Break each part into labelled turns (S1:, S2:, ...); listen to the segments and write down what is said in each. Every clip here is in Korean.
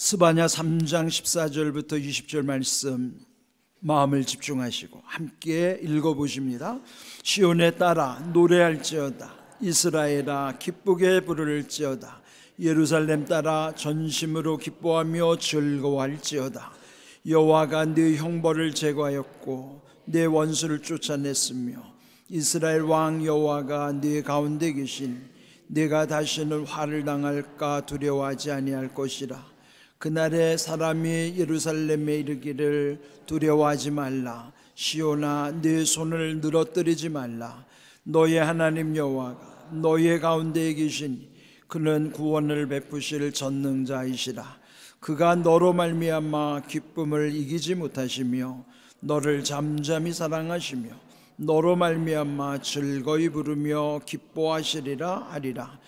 S1: 스바냐 3장 14절부터 20절 말씀 마음을 집중하시고 함께 읽어보십니다. 시온에 따라 노래할지어다. 이스라엘아 기쁘게 부를지어다. 예루살렘 따라 전심으로 기뻐하며 즐거워할지어다. 여호와가 네 형벌을 제거하였고 네 원수를 쫓아냈으며 이스라엘 왕 여호와가 네 가운데 계신 네가 다시는 화를 당할까 두려워하지 아니할 것이라. 그날에 사람이 예루살렘에 이르기를 두려워하지 말라. 시온아 네 손을 늘어뜨리지 말라. 너의 하나님 여호와가 너의 가운데에 계시니 그는 구원을 베푸실 전능자이시라. 그가 너로 말미암아 기쁨을 이기지 못하시며 너를 잠잠히 사랑하시며 너로 말미암아 즐거이 부르며 기뻐하시리라 하리라.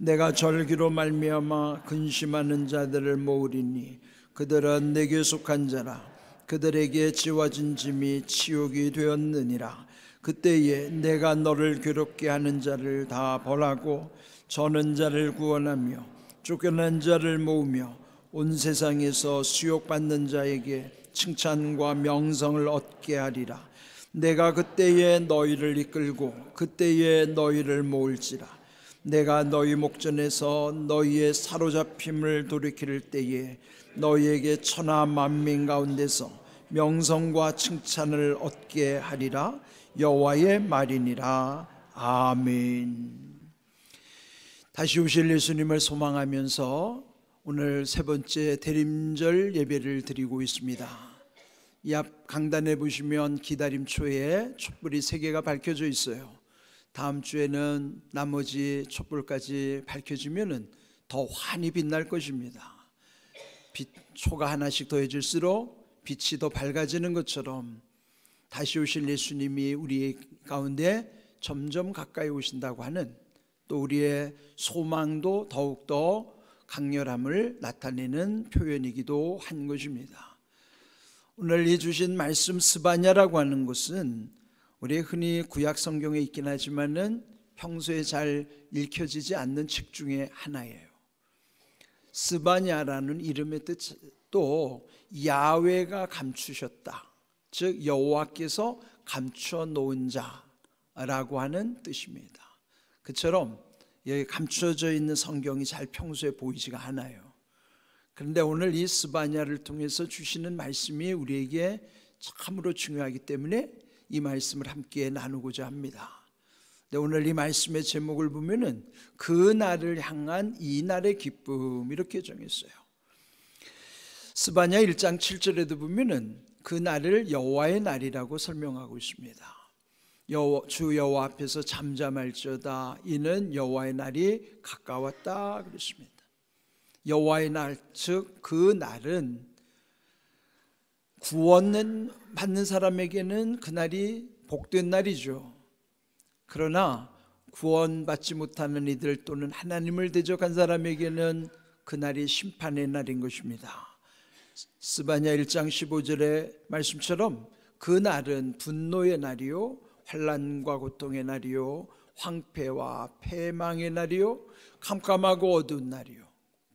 S1: 내가 절기로 말미암아 근심하는 자들을 모으리니 그들은 내게 속한 자라. 그들에게 지워진 짐이 치욕이 되었느니라. 그때에 내가 너를 괴롭게 하는 자를 다 벌하고 저는 자를 구원하며 쫓겨난 자를 모으며 온 세상에서 수욕받는 자에게 칭찬과 명성을 얻게 하리라. 내가 그때에 너희를 이끌고 그때에 너희를 모을지라. 내가 너희 목전에서 너희의 사로잡힘을 돌이킬 때에 너희에게 천하 만민 가운데서 명성과 칭찬을 얻게 하리라. 여호와의 말이니라. 아멘. 다시 오실 예수님을 소망하면서 오늘 세 번째 대림절 예배를 드리고 있습니다. 이 앞 강단에 보시면 기다림초에 촛불이 3개가 밝혀져 있어요. 다음 주에는 나머지 촛불까지 밝혀지면 더 환히 빛날 것입니다. 초가 하나씩 더해질수록 빛이 더 밝아지는 것처럼 다시 오실 예수님이 우리 가운데 점점 가까이 오신다고 하는, 또 우리의 소망도 더욱더 강렬함을 나타내는 표현이기도 한 것입니다. 오늘 이 주신 말씀 스바냐라고 하는 것은 우리 흔히 구약 성경에 있긴 하지만은 평소에 잘 읽혀지지 않는 책 중에 하나예요. 스바냐라는 이름의 뜻도 야훼가 감추셨다, 즉 여호와께서 감추어 놓은 자라고 하는 뜻입니다. 그처럼 여기 감추어져 있는 성경이 잘 평소에 보이지가 않아요. 그런데 오늘 이 스바냐를 통해서 주시는 말씀이 우리에게 참으로 중요하기 때문에 이 말씀을 함께 나누고자 합니다. 오늘 이 말씀의 제목을 보면은 그 날을 향한 이 날의 기쁨, 이렇게 정했어요. 스바냐 1장 7절에도 보면은 그 날을 여호와의 날이라고 설명하고 있습니다. 주 여호와 앞에서 잠잠할지어다. 이는 여호와의 날이 가까웠다 그랬습니다. 여호와의 날, 즉 그 날은 구원은 받는 사람에게는 그날이 복된 날이죠. 그러나 구원받지 못하는 이들 또는 하나님을 대적한 사람에게는 그날이 심판의 날인 것입니다. 스바냐 1장 15절의 말씀처럼 그 날은 분노의 날이요 환난과 고통의 날이요 황폐와 패망의 날이요 캄캄하고 어두운 날이요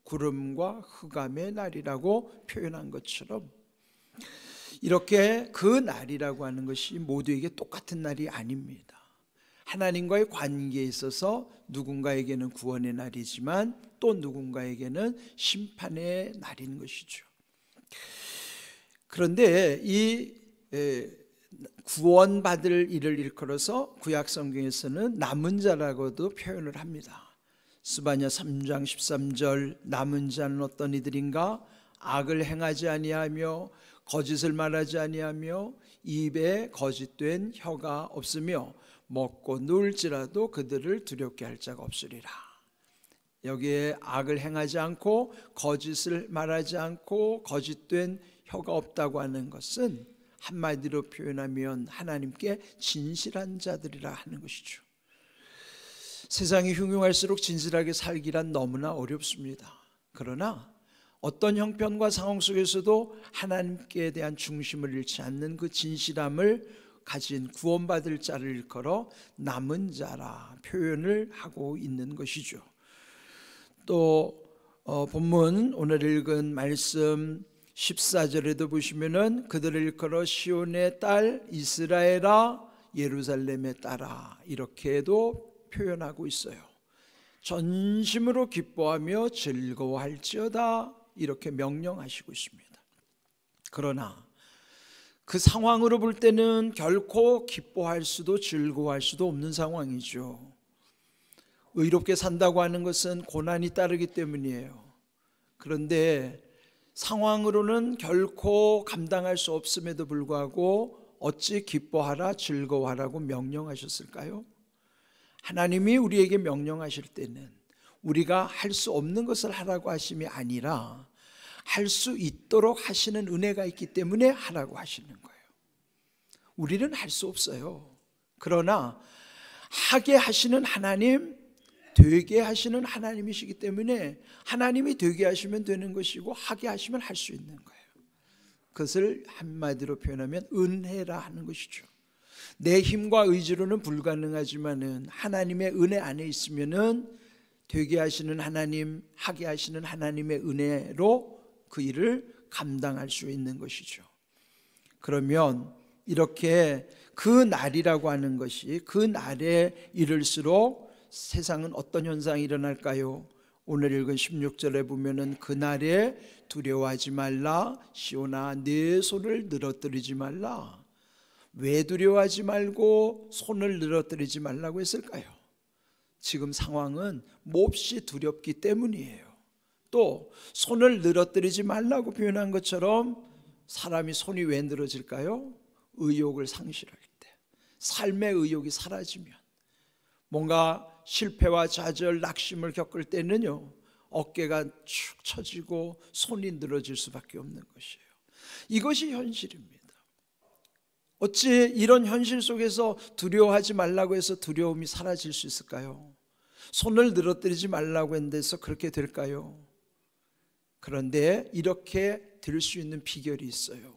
S1: 구름과 흑암의 날이라고 표현한 것처럼, 이렇게 그 날이라고 하는 것이 모두에게 똑같은 날이 아닙니다. 하나님과의 관계에 있어서 누군가에게는 구원의 날이지만 또 누군가에게는 심판의 날인 것이죠. 그런데 이 구원받을 일을 일컬어서 구약 성경에서는 남은 자라고도 표현을 합니다. 스바냐 3장 13절, 남은 자는 어떤 이들인가? 악을 행하지 아니하며 거짓을 말하지 아니하며 입에 거짓된 혀가 없으며 먹고 누울지라도 그들을 두렵게 할 자가 없으리라. 여기에 악을 행하지 않고 거짓을 말하지 않고 거짓된 혀가 없다고 하는 것은 한마디로 표현하면 하나님께 진실한 자들이라 하는 것이죠. 세상이 흉흉할수록 진실하게 살기란 너무나 어렵습니다. 그러나 어떤 형편과 상황 속에서도 하나님께 대한 중심을 잃지 않는 그 진실함을 가진 구원받을 자를 일컬어 남은 자라 표현을 하고 있는 것이죠. 또 본문 오늘 읽은 말씀 14절에도 보시면은 그들을 일컬어 시온의 딸 이스라엘아 예루살렘의 딸아 이렇게도 표현하고 있어요. 전심으로 기뻐하며 즐거워할지어다 이렇게 명령하시고 있습니다. 그러나 그 상황으로 볼 때는 결코 기뻐할 수도 즐거워할 수도 없는 상황이죠. 의롭게 산다고 하는 것은 고난이 따르기 때문이에요. 그런데 상황으로는 결코 감당할 수 없음에도 불구하고 어찌 기뻐하라 즐거워하라고 명령하셨을까요? 하나님이 우리에게 명령하실 때는 우리가 할 수 없는 것을 하라고 하심이 아니라 할 수 있도록 하시는 은혜가 있기 때문에 하라고 하시는 거예요. 우리는 할 수 없어요. 그러나 하게 하시는 하나님, 되게 하시는 하나님이시기 때문에 하나님이 되게 하시면 되는 것이고 하게 하시면 할 수 있는 거예요. 그것을 한마디로 표현하면 은혜라 하는 것이죠. 내 힘과 의지로는 불가능하지만은 하나님의 은혜 안에 있으면은 되게 하시는 하나님, 하게 하시는 하나님의 은혜로 그 일을 감당할 수 있는 것이죠. 그러면 이렇게 그 날이라고 하는 것이 그 날에 이를수록 세상은 어떤 현상이 일어날까요? 오늘 읽은 16절에 보면은 그날에 두려워하지 말라 시온아 내 손을 늘어뜨리지 말라. 왜 두려워하지 말고 손을 늘어뜨리지 말라고 했을까요? 지금 상황은 몹시 두렵기 때문이에요. 또 손을 늘어뜨리지 말라고 표현한 것처럼 사람이 손이 왜 늘어질까요? 의욕을 상실할 때, 삶의 의욕이 사라지면, 뭔가 실패와 좌절, 낙심을 겪을 때는요 어깨가 축 처지고 손이 늘어질 수밖에 없는 것이에요. 이것이 현실입니다. 어찌 이런 현실 속에서 두려워하지 말라고 해서 두려움이 사라질 수 있을까요? 손을 늘어뜨리지 말라고 했는데서 그렇게 될까요? 그런데 이렇게 될 수 있는 비결이 있어요.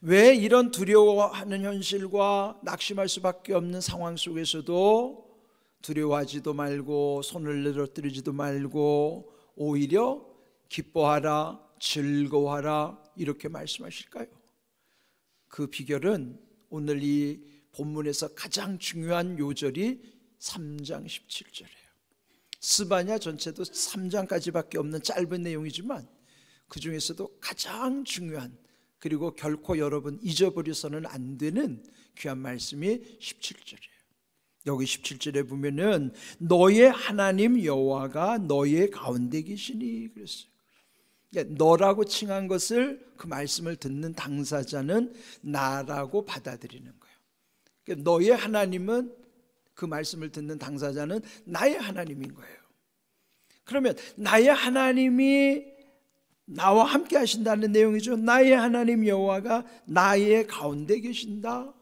S1: 왜 이런 두려워하는 현실과 낙심할 수밖에 없는 상황 속에서도 두려워하지도 말고 손을 늘어뜨리지도 말고 오히려 기뻐하라 즐거워하라 이렇게 말씀하실까요? 그 비결은 오늘 이 본문에서 가장 중요한 요절이 3장 17절이에요. 스바냐 전체도 3장까지밖에 없는 짧은 내용이지만 그 중에서도 가장 중요한, 그리고 결코 여러분 잊어버려서는 안 되는 귀한 말씀이 17절이에요. 여기 17절에 보면은 너의 하나님 여호와가 너의 가운데 계시니 그랬어요. 너라고 칭한 것을, 그 말씀을 듣는 당사자는 나라고 받아들이는 거예요. 너의 하나님은, 그 말씀을 듣는 당사자는 나의 하나님인 거예요. 그러면 나의 하나님이 나와 함께 하신다는 내용이죠. 나의 하나님 여호와가 나의 가운데 계신다.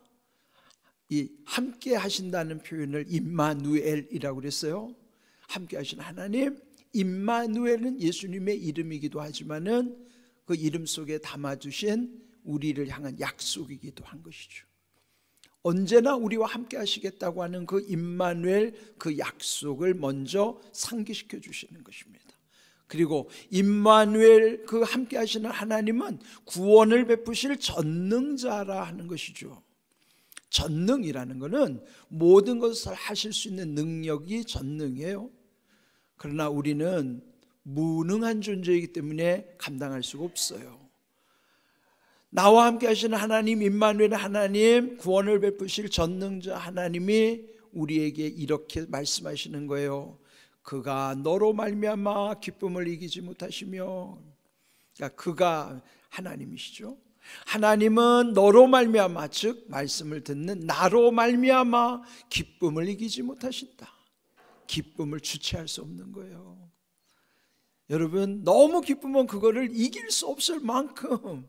S1: 이 함께 하신다는 표현을 임마누엘이라고 그랬어요. 함께 하신 하나님, 임마누엘은 예수님의 이름이기도 하지만은 그 이름 속에 담아두신 우리를 향한 약속이기도 한 것이죠. 언제나 우리와 함께 하시겠다고 하는 그 임마누엘, 그 약속을 먼저 상기시켜 주시는 것입니다. 그리고 임마누엘, 그 함께 하시는 하나님은 구원을 베푸실 전능자라 하는 것이죠. 전능이라는 것은 모든 것을 하실 수 있는 능력이 전능이에요. 그러나 우리는 무능한 존재이기 때문에 감당할 수가 없어요. 나와 함께 하시는 하나님, 임마누엘 하나님, 구원을 베푸실 전능자 하나님이 우리에게 이렇게 말씀하시는 거예요. 그가 너로 말미암아 기쁨을 이기지 못하시며, 그러니까 그가 하나님이시죠. 하나님은 너로 말미암아, 즉 말씀을 듣는 나로 말미암아 기쁨을 이기지 못하신다. 기쁨을 주체할 수 없는 거예요. 여러분, 너무 기쁘면 그거를 이길 수 없을 만큼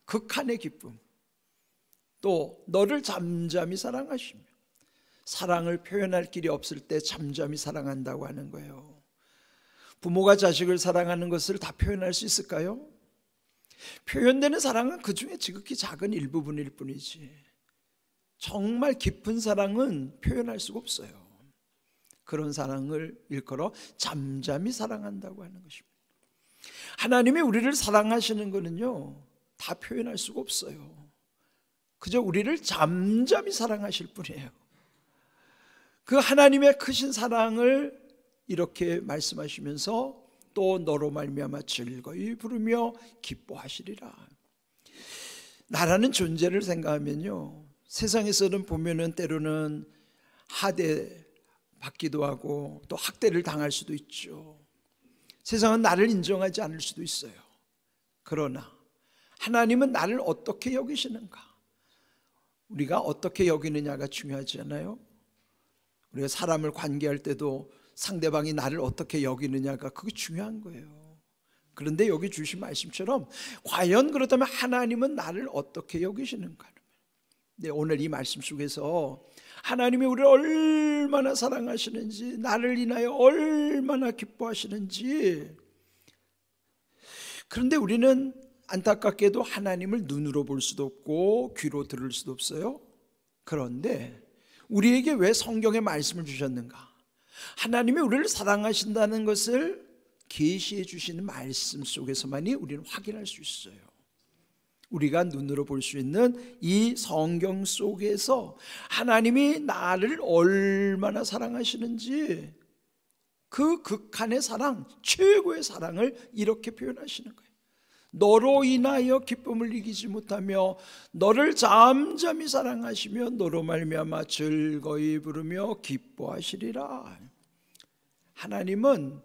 S1: 극한의 기쁨, 또 너를 잠잠히 사랑하시며, 사랑을 표현할 길이 없을 때 잠잠히 사랑한다고 하는 거예요. 부모가 자식을 사랑하는 것을 다 표현할 수 있을까요? 표현되는 사랑은 그 중에 지극히 작은 일부분일 뿐이지 정말 깊은 사랑은 표현할 수가 없어요. 그런 사랑을 일컬어 잠잠히 사랑한다고 하는 것입니다. 하나님이 우리를 사랑하시는 것은요, 다 표현할 수가 없어요. 그저 우리를 잠잠히 사랑하실 뿐이에요. 그 하나님의 크신 사랑을 이렇게 말씀하시면서 또 너로 말미암아 즐거이 부르며 기뻐하시리라. 나라는 존재를 생각하면요, 세상에서는 보면은 때로는 하대 받기도 하고 또 학대를 당할 수도 있죠. 세상은 나를 인정하지 않을 수도 있어요. 그러나 하나님은 나를 어떻게 여기시는가? 우리가 어떻게 여기느냐가 중요하지 않아요? 우리가 사람을 관계할 때도 상대방이 나를 어떻게 여기느냐가 그게 중요한 거예요. 그런데 여기 주신 말씀처럼 과연 그렇다면 하나님은 나를 어떻게 여기시는가? 네, 오늘 이 말씀 속에서 하나님이 우리를 얼마나 사랑하시는지, 나를 인하여 얼마나 기뻐하시는지. 그런데 우리는 안타깝게도 하나님을 눈으로 볼 수도 없고 귀로 들을 수도 없어요. 그런데 우리에게 왜 성경의 말씀을 주셨는가? 하나님이 우리를 사랑하신다는 것을 계시해 주시는 말씀 속에서만이 우리는 확인할 수 있어요. 우리가 눈으로 볼 수 있는 이 성경 속에서 하나님이 나를 얼마나 사랑하시는지, 그 극한의 사랑, 최고의 사랑을 이렇게 표현하시는 거예요. 너로 인하여 기쁨을 이기지 못하며 너를 잠잠히 사랑하시며 너로 말미암아 즐거이 부르며 기뻐하시리라. 하나님은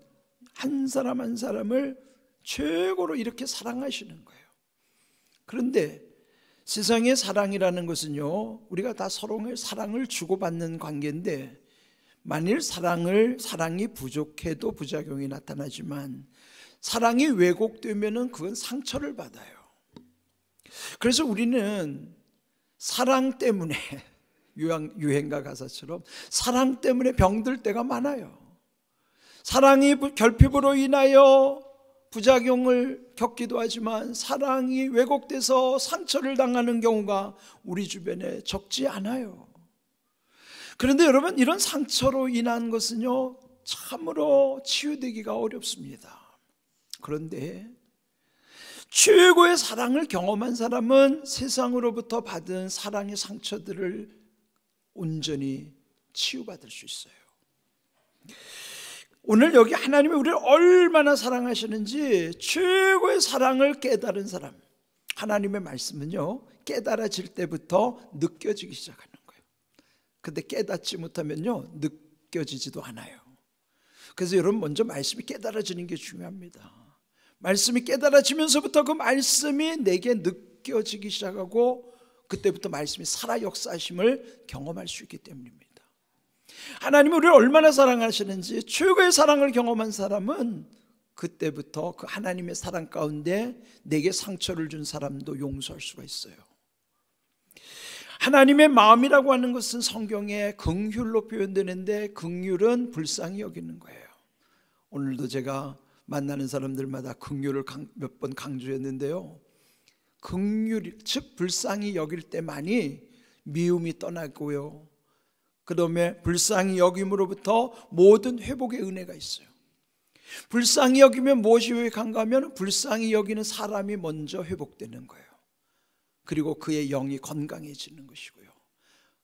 S1: 한 사람 한 사람을 최고로 이렇게 사랑하시는 거예요. 그런데 세상의 사랑이라는 것은요, 우리가 다 서로의 사랑을 주고받는 관계인데, 만일 사랑이 부족해도 부작용이 나타나지만 사랑이 왜곡되면은 그건 상처를 받아요. 그래서 우리는 사랑 때문에 유행가 가사처럼 사랑 때문에 병들 때가 많아요. 사랑이 결핍으로 인하여 부작용을 겪기도 하지만 사랑이 왜곡돼서 상처를 당하는 경우가 우리 주변에 적지 않아요. 그런데 여러분, 이런 상처로 인한 것은요, 참으로 치유되기가 어렵습니다. 그런데 최고의 사랑을 경험한 사람은 세상으로부터 받은 사랑의 상처들을 온전히 치유받을 수 있어요. 오늘 여기 하나님이 우리를 얼마나 사랑하시는지 최고의 사랑을 깨달은 사람, 하나님의 말씀은요, 깨달아질 때부터 느껴지기 시작하는 거예요. 근데 깨닫지 못하면요, 느껴지지도 않아요. 그래서 여러분, 먼저 말씀이 깨달아지는 게 중요합니다. 말씀이 깨달아지면서부터 그 말씀이 내게 느껴지기 시작하고 그때부터 말씀이 살아 역사하심을 경험할 수 있기 때문입니다. 하나님이 우리를 얼마나 사랑하시는지 최고의 사랑을 경험한 사람은 그때부터 그 하나님의 사랑 가운데 내게 상처를 준 사람도 용서할 수가 있어요. 하나님의 마음이라고 하는 것은 성경에 긍휼로 표현되는데, 긍휼은 불쌍히 여기는 거예요. 오늘도 제가 만나는 사람들마다 긍휼을 몇 번 강조했는데요, 긍휼, 즉 불쌍히 여길 때만이 미움이 떠나고요, 그 다음에 불쌍히 여김으로부터 모든 회복의 은혜가 있어요. 불쌍히 여기면 무엇이 회복한가 하면 불쌍히 여기는 사람이 먼저 회복되는 거예요. 그리고 그의 영이 건강해지는 것이고요,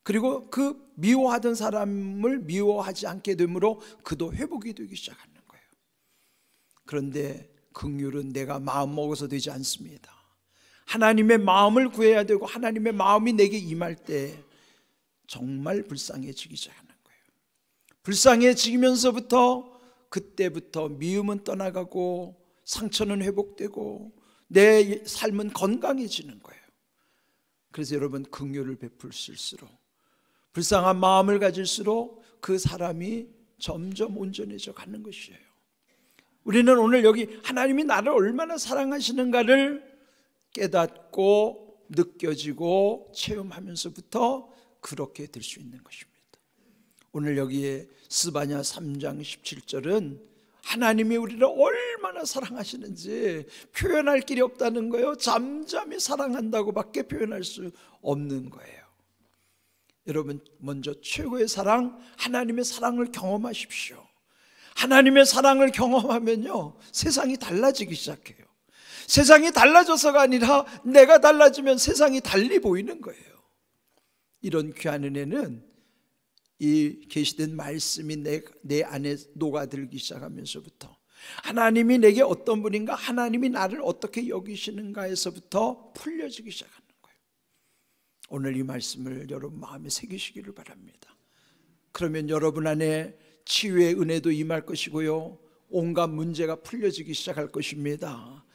S1: 그리고 그 미워하던 사람을 미워하지 않게 되므로 그도 회복이 되기 시작하는 거예요. 그런데 긍휼은 내가 마음 먹어서 되지 않습니다. 하나님의 마음을 구해야 되고 하나님의 마음이 내게 임할 때 정말 불쌍해지기 시작하는 거예요. 불쌍해지면서부터 그때부터 미움은 떠나가고 상처는 회복되고 내 삶은 건강해지는 거예요. 그래서 여러분, 긍휼을 베풀수록, 불쌍한 마음을 가질수록 그 사람이 점점 온전해져 가는 것이에요. 우리는 오늘 여기 하나님이 나를 얼마나 사랑하시는가를 깨닫고 느껴지고 체험하면서부터 그렇게 될 수 있는 것입니다. 오늘 여기에 스바냐 3장 17절은 하나님이 우리를 얼마나 사랑하시는지 표현할 길이 없다는 거예요. 잠잠히 사랑한다고 밖에 표현할 수 없는 거예요. 여러분 먼저 최고의 사랑, 하나님의 사랑을 경험하십시오. 하나님의 사랑을 경험하면요, 세상이 달라지기 시작해요. 세상이 달라져서가 아니라 내가 달라지면 세상이 달리 보이는 거예요. 이런 귀한 은혜는 이 계시된 말씀이 내 안에 녹아들기 시작하면서부터, 하나님이 내게 어떤 분인가, 하나님이 나를 어떻게 여기시는가에서부터 풀려지기 시작하는 거예요. 오늘 이 말씀을 여러분 마음에 새기시기를 바랍니다. 그러면 여러분 안에 치유의 은혜도 임할 것이고요, 온갖 문제가 풀려지기 시작할 것입니다.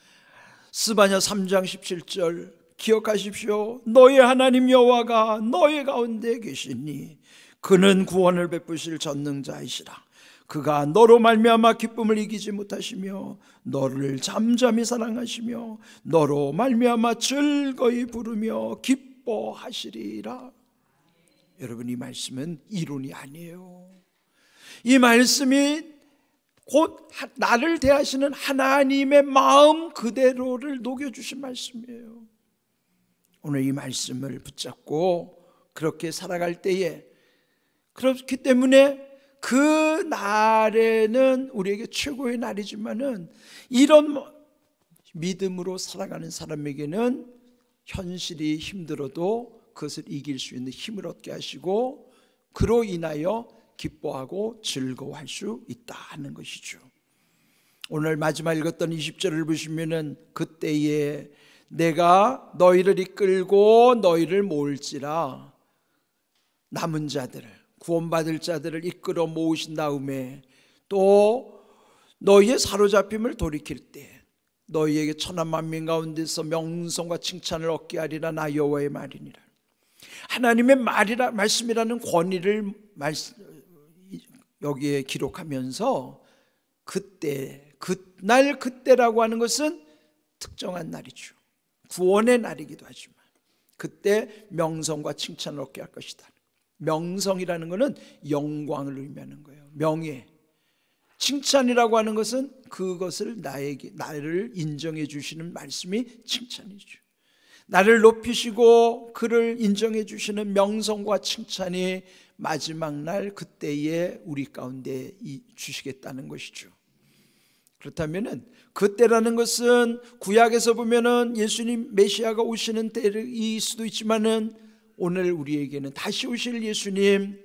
S1: 스바냐 3장 17절 기억하십시오. 너의 하나님 여호와가 너의 가운데 계시니 그는 구원을 베푸실 전능자이시라. 그가 너로 말미암아 기쁨을 이기지 못하시며 너를 잠잠히 사랑하시며 너로 말미암아 즐거이 부르며 기뻐하시리라. 여러분, 이 말씀은 이론이 아니에요. 이 말씀이 곧 나를 대하시는 하나님의 마음 그대로를 녹여주신 말씀이에요. 오늘 이 말씀을 붙잡고 그렇게 살아갈 때에, 그렇기 때문에 그 날에는 우리에게 최고의 날이지만은, 이런 믿음으로 살아가는 사람에게는 현실이 힘들어도 그것을 이길 수 있는 힘을 얻게 하시고, 그로 인하여 기뻐하고 즐거워할 수 있다 하는 것이죠. 오늘 마지막 읽었던 20절을 보시면은, 그때에 내가 너희를 이끌고 너희를 모을지라. 남은 자들을, 구원받을 자들을 이끌어 모으신 다음에 또 너희의 사로잡힘을 돌이킬 때 너희에게 천한 만민 가운데서 명성과 칭찬을 얻게 하리라. 나 여호와의 말이니라. 하나님의 말씀이라는 권위를 여기에 기록하면서, 그때, 그날, 그때라고 하는 것은 특정한 날이죠. 구원의 날이기도 하지만 그때 명성과 칭찬을 얻게 할 것이다. 명성이라는 것은 영광을 의미하는 거예요. 명예. 칭찬이라고 하는 것은 그것을 나를 인정해 주시는 말씀이 칭찬이죠. 나를 높이시고 그를 인정해 주시는 명성과 칭찬이 마지막 날 그때에 우리 가운데 주시겠다는 것이죠. 그렇다면은 그때라는 것은 구약에서 보면은 예수님 메시아가 오시는 때일 수도 있지만은, 오늘 우리에게는 다시 오실 예수님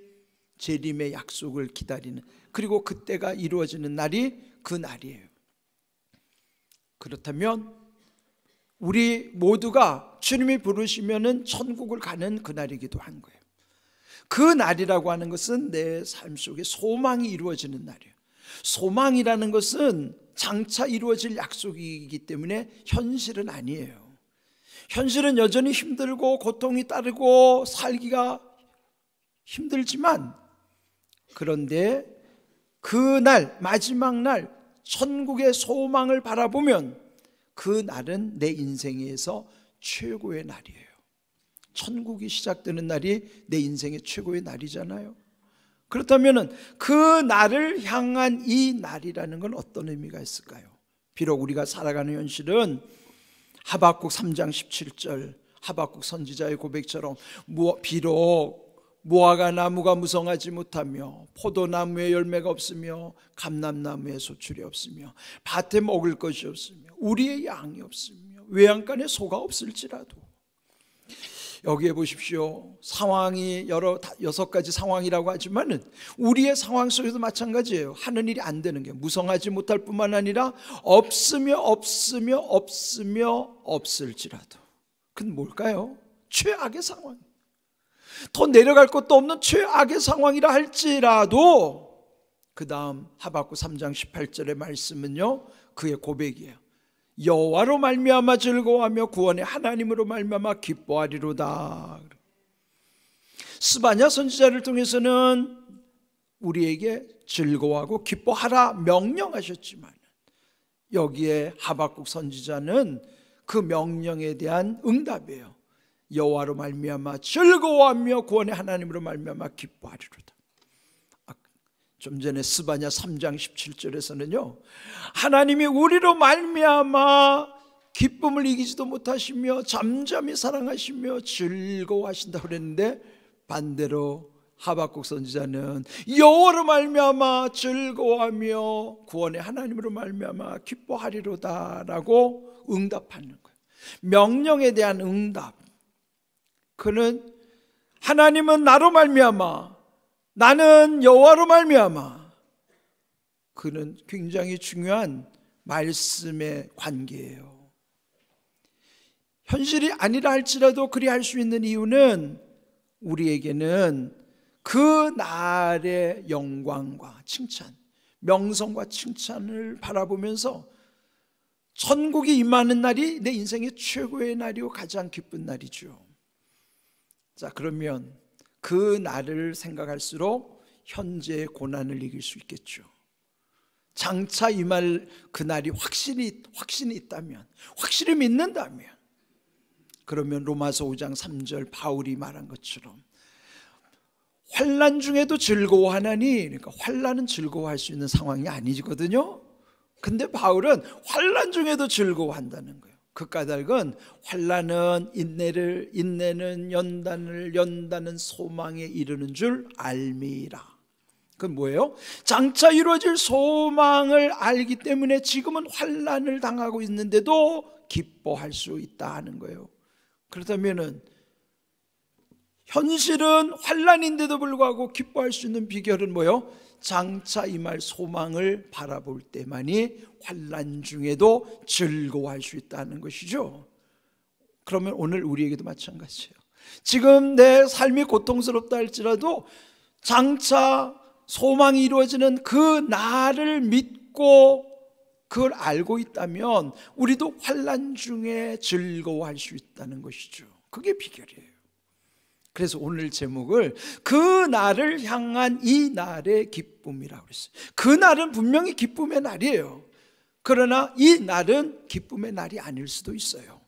S1: 재림의 약속을 기다리는, 그리고 그때가 이루어지는 날이 그 날이에요. 그렇다면 우리 모두가 주님이 부르시면은 천국을 가는 그 날이기도 한 거예요. 그 날이라고 하는 것은 내 삶 속에 소망이 이루어지는 날이에요. 소망이라는 것은 장차 이루어질 약속이기 때문에 현실은 아니에요. 현실은 여전히 힘들고 고통이 따르고 살기가 힘들지만, 그런데 그날, 마지막 날 천국의 소망을 바라보면 그 날은 내 인생에서 최고의 날이에요. 천국이 시작되는 날이 내 인생의 최고의 날이잖아요. 그렇다면 그 날을 향한 이 날이라는 건 어떤 의미가 있을까요? 비록 우리가 살아가는 현실은 하박국 3장 17절 하박국 선지자의 고백처럼, 비록 무화과 나무가 무성하지 못하며 포도나무에 열매가 없으며 감람나무에 소출이 없으며 밭에 먹을 것이 없으며 우리의 양이 없으며 외양간에 소가 없을지라도. 여기에 보십시오. 상황이 6가지 상황이라고 하지만은 우리의 상황 속에도 마찬가지예요. 하는 일이 안 되는 게 무성하지 못할 뿐만 아니라 없으며 없을지라도. 그건 뭘까요? 최악의 상황. 더 내려갈 것도 없는 최악의 상황이라 할지라도, 그 다음 하박국 3장 18절의 말씀은요, 그의 고백이에요. 여호와로 말미암아 즐거워하며 구원의 하나님으로 말미암아 기뻐하리로다. 스바냐 선지자를 통해서는 우리에게 즐거워하고 기뻐하라 명령하셨지만, 여기에 하박국 선지자는 그 명령에 대한 응답이에요. 여호와로 말미암아 즐거워하며 구원의 하나님으로 말미암아 기뻐하리로다. 좀 전에 스바냐 3장 17절에서는요, 하나님이 우리로 말미암아 기쁨을 이기지도 못하시며 잠잠히 사랑하시며 즐거워하신다고 그랬는데, 반대로 하박국 선지자는 여호와로 말미암아 즐거워하며 구원의 하나님으로 말미암아 기뻐하리로다라고 응답하는 거예요. 명령에 대한 응답. 그는 하나님은 나로 말미암아, 나는 여호와로 말미암아. 그는 굉장히 중요한 말씀의 관계예요. 현실이 아니라 할지라도 그리할 수 있는 이유는 우리에게는 그 날의 영광과 칭찬, 명성과 칭찬을 바라보면서 천국이 임하는 날이 내 인생의 최고의 날이고 가장 기쁜 날이죠. 자, 그러면 그 날을 생각할수록 현재의 고난을 이길 수 있겠죠. 장차 임할 그 날이 확신이 있다면, 확실히 믿는다면, 그러면 로마서 5장 3절 바울이 말한 것처럼 환난 중에도 즐거워하나니, 그러니까 환난은 즐거워할 수 있는 상황이 아니거든요. 근데 바울은 환난 중에도 즐거워한다는 거예요. 그 까닭은 환난은 인내를, 인내는 연단을, 연단은 소망에 이르는 줄 알미라. 그건 뭐예요? 장차 이루어질 소망을 알기 때문에 지금은 환난을 당하고 있는데도 기뻐할 수 있다 하는 거예요. 그렇다면은 현실은 환난인데도 불구하고 기뻐할 수 있는 비결은 뭐예요? 장차 임할 소망을 바라볼 때만이 환난 중에도 즐거워할 수 있다는 것이죠. 그러면 오늘 우리에게도 마찬가지예요. 지금 내 삶이 고통스럽다 할지라도 장차 소망이 이루어지는 그 날을 믿고 그걸 알고 있다면 우리도 환난 중에 즐거워할 수 있다는 것이죠. 그게 비결이에요. 그래서 오늘 제목을 그 날을 향한 이 날의 기쁨이라고 했어요. 그 날은 분명히 기쁨의 날이에요. 그러나 이 날은 기쁨의 날이 아닐 수도 있어요.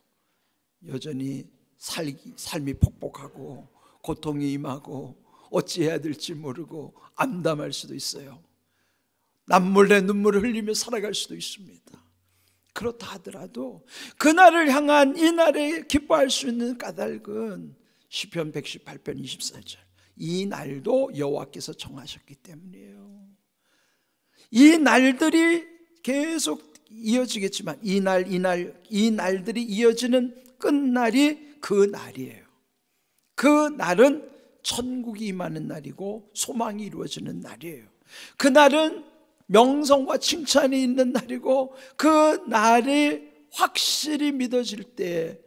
S1: 여전히 삶이 폭복하고 고통이 임하고 어찌해야 될지 모르고 암담할 수도 있어요. 남몰래 눈물을 흘리며 살아갈 수도 있습니다. 그렇다 하더라도 그날을 향한 이 날에 기뻐할 수 있는 까닭은 시편 118편 24절 이 날도 여호와께서 정하셨기 때문이에요. 이 날들이 계속 이어지겠지만 이 날들이 이어지는 끝날이 그 날이에요. 그 날은 천국이 임하는 날이고 소망이 이루어지는 날이에요. 그 날은 명성과 칭찬이 있는 날이고 그 날이 확실히 믿어질 때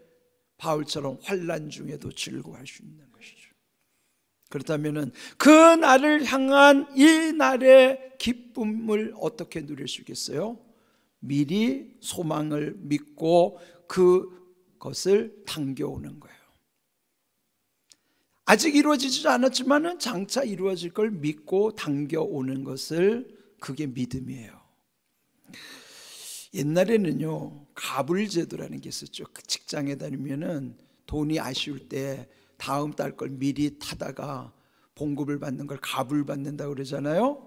S1: 바울처럼 환난 중에도 즐거워할 수 있는 것이죠. 그렇다면 그 날을 향한 이 날의 기쁨을 어떻게 누릴 수 있겠어요? 미리 소망을 믿고 그것을 당겨오는 거예요. 아직 이루어지지 않았지만 장차 이루어질 걸 믿고 당겨오는 것을, 그게 믿음이에요. 옛날에는요 가불제도라는 게 있었죠. 그 직장에 다니면은 돈이 아쉬울 때 다음 달 걸 미리 타다가 봉급을 받는 걸 가불받는다고 그러잖아요.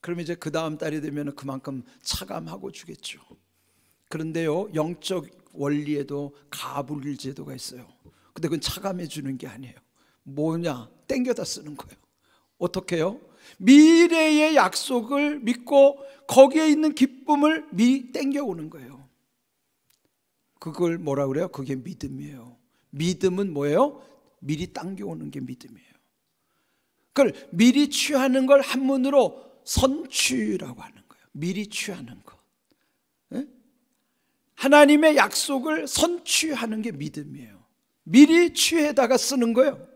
S1: 그러면 이제 그 다음 달이 되면 그만큼 차감하고 주겠죠. 그런데요 영적 원리에도 가불제도가 있어요. 근데 그건 차감해 주는 게 아니에요. 뭐냐? 땡겨다 쓰는 거예요. 어떻게 해요? 미래의 약속을 믿고 거기에 있는 기쁨을 땡겨오는 거예요. 그걸 뭐라 그래요? 그게 믿음이에요. 믿음은 뭐예요? 미리 당겨오는 게 믿음이에요. 그걸 미리 취하는 걸 한문으로 선취라고 하는 거예요. 미리 취하는 것. 하나님의 약속을 선취하는 게 믿음이에요. 미리 취해다가 쓰는 거예요.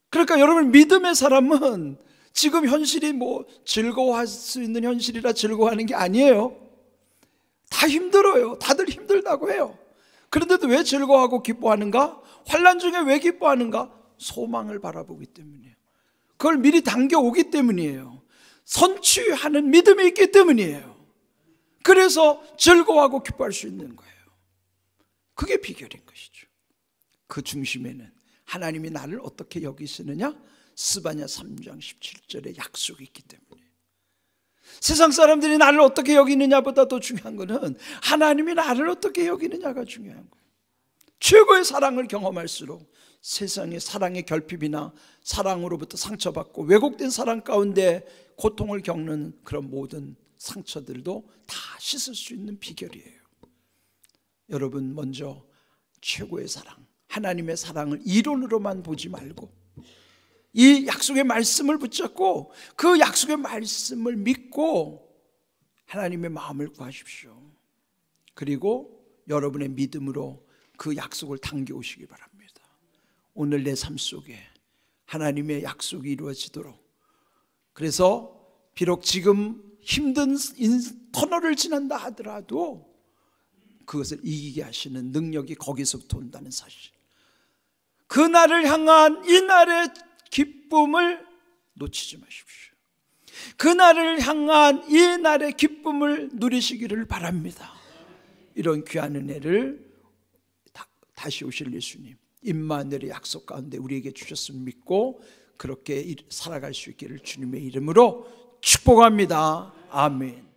S1: 그러니까 여러분, 믿음의 사람은 지금 현실이 뭐 즐거워할 수 있는 현실이라 즐거워하는 게 아니에요. 다 힘들어요. 다들 힘들다고 해요. 그런데도 왜 즐거워하고 기뻐하는가? 환난 중에 왜 기뻐하는가? 소망을 바라보기 때문이에요. 그걸 미리 당겨오기 때문이에요. 선취하는 믿음이 있기 때문이에요. 그래서 즐거워하고 기뻐할 수 있는 거예요. 그게 비결인 것이죠. 그 중심에는 하나님이 나를 어떻게 여기시느냐? 스바냐 3장 17절에 약속이 있기 때문에. 세상 사람들이 나를 어떻게 여기느냐보다 더 중요한 것은 하나님이 나를 어떻게 여기느냐가 중요한 거예요. 최고의 사랑을 경험할수록 세상의 사랑의 결핍이나 사랑으로부터 상처받고 왜곡된 사랑 가운데 고통을 겪는 그런 모든 상처들도 다 씻을 수 있는 비결이에요. 여러분, 먼저 최고의 사랑, 하나님의 사랑을 이론으로만 보지 말고 이 약속의 말씀을 붙잡고 그 약속의 말씀을 믿고 하나님의 마음을 구하십시오. 그리고 여러분의 믿음으로 그 약속을 당겨오시기 바랍니다. 오늘 내 삶 속에 하나님의 약속이 이루어지도록, 그래서 비록 지금 힘든 터널을 지난다 하더라도 그것을 이기게 하시는 능력이 거기서부터 온다는 사실, 그날을 향한 이날의 기쁨을 놓치지 마십시오. 그날을 향한 이날의 기쁨을 누리시기를 바랍니다. 이런 귀한 은혜를 다시 오실 예수님 임마누엘의 약속 가운데 우리에게 주셨음을 믿고 그렇게 살아갈 수 있기를 주님의 이름으로 축복합니다. 아멘.